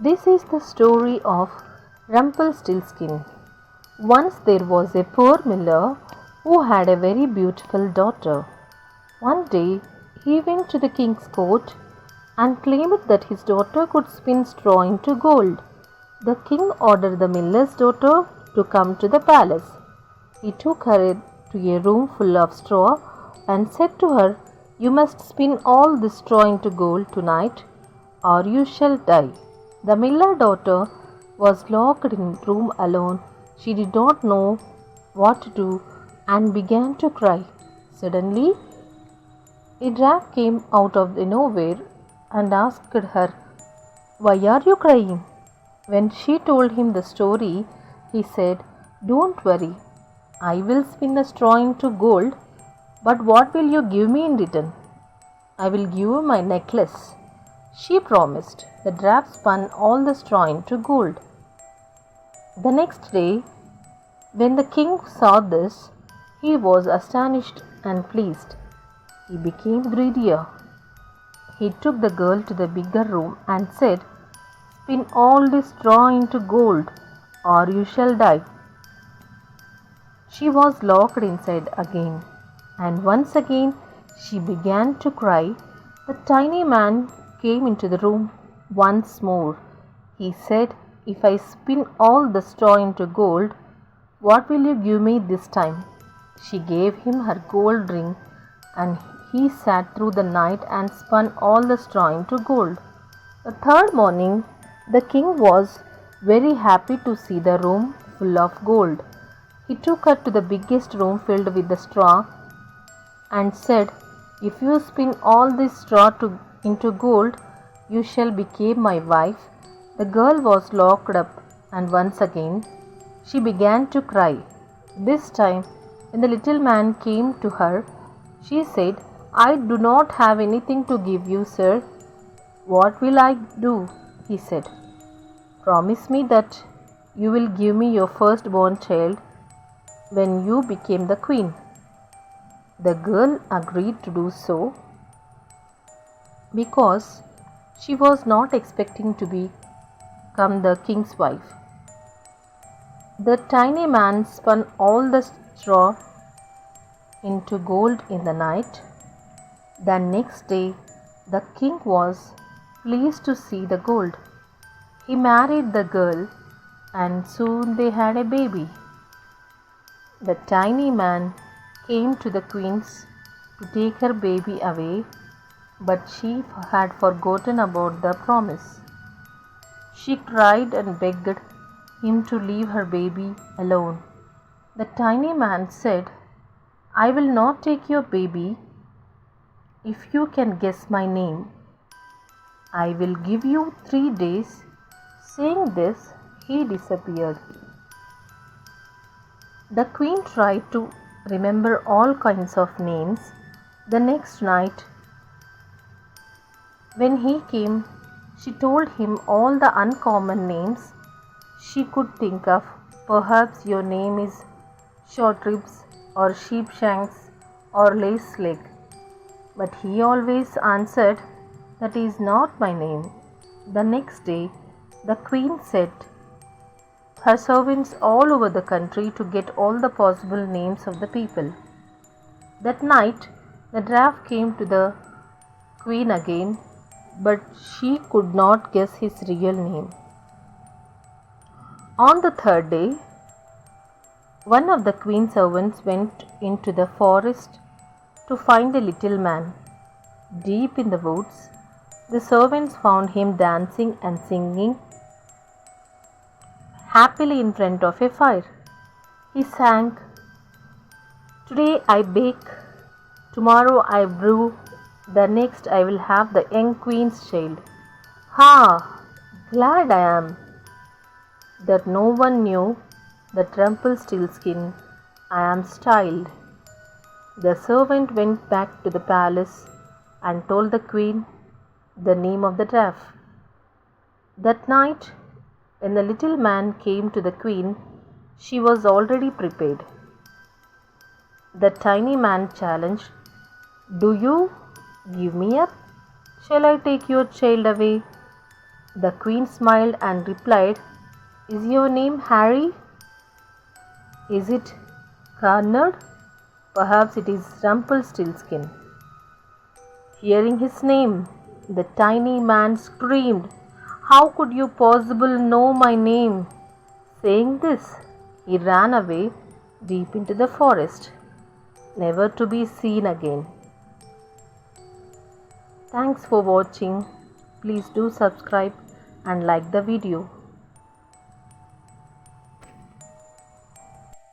This is the story of Rumpelstiltskin. Once there was a poor miller who had a very beautiful daughter. One day he went to the king's court and claimed that his daughter could spin straw into gold. The king ordered the miller's daughter to come to the palace. He took her to a room full of straw and said to her, "You must spin all this straw into gold tonight, or you shall die." The miller's daughter was locked in a room alone. She did not know what to do and began to cry. Suddenly, a dwarf came out of nowhere and asked her, "Why are you crying?" When she told him the story, he said, "Don't worry, I will spin the straw into gold, but what will you give me in return?" "I will give you my necklace," she promised. The dwarf spun all the straw into gold. The next day, when the king saw this, he was astonished and pleased. He became greedier. He took the girl to the bigger room and said, "Spin all this straw into gold, or you shall die." She was locked inside again, and once again she began to cry. The tiny man came into the room once more. He said, "If I spin all the straw into gold, what will you give me this time?" She gave him her gold ring, and he sat through the night and spun all the straw into gold. The third morning, the king was very happy to see the room full of gold. He took her to the biggest room filled with the straw and said, "If you spin all this straw into gold, you shall become my wife." The girl was locked up, and once again she began to cry. This time, when the little man came to her, she said, "I do not have anything to give you, sir." "What will I do?" he said. "Promise me that you will give me your firstborn child when you became the queen." The girl agreed to do so because she was not expecting to become the king's wife. The tiny man spun all the straw into gold in the night. The next day, the king was pleased to see the gold. He married the girl, and soon they had a baby. The tiny man came to the queen to take her baby away, but she had forgotten about the promise. She cried and begged him to leave her baby alone. The tiny man said, "I will not take your baby if you can guess my name. I will give you 3 days." Saying this, he disappeared. The queen tried to remember all kinds of names. The next night, when he came, she told him all the uncommon names she could think of. "Perhaps your name is Short Ribs, or Sheepshanks, or Lace Leg." But he always answered, "That is not my name." The next day, the queen set her servants all over the country to get all the possible names of the people. That night, the dwarf came to the queen again, but she could not guess his real name. On the third day, one of the queen's servants went into the forest to find a little man. Deep in the woods, the servants found him dancing and singing happily in front of a fire. He sang, "Today I bake, tomorrow I brew, the next I will have the young queen's child. Ha! Glad I am that no one knew that Rumpelstiltskin I am styled." The servant went back to the palace and told the queen the name of the dwarf. That night, when the little man came to the queen, she was already prepared. The tiny man challenged, "Do you give me up? Shall I take your child away?" The queen smiled and replied, "Is your name Harry? Is it Carnard? Perhaps it is Rumpelstiltskin." Hearing his name, the tiny man screamed, "How could you possibly know my name?" Saying this, he ran away deep into the forest, never to be seen again. Thanks for watching. Please do subscribe and like the video.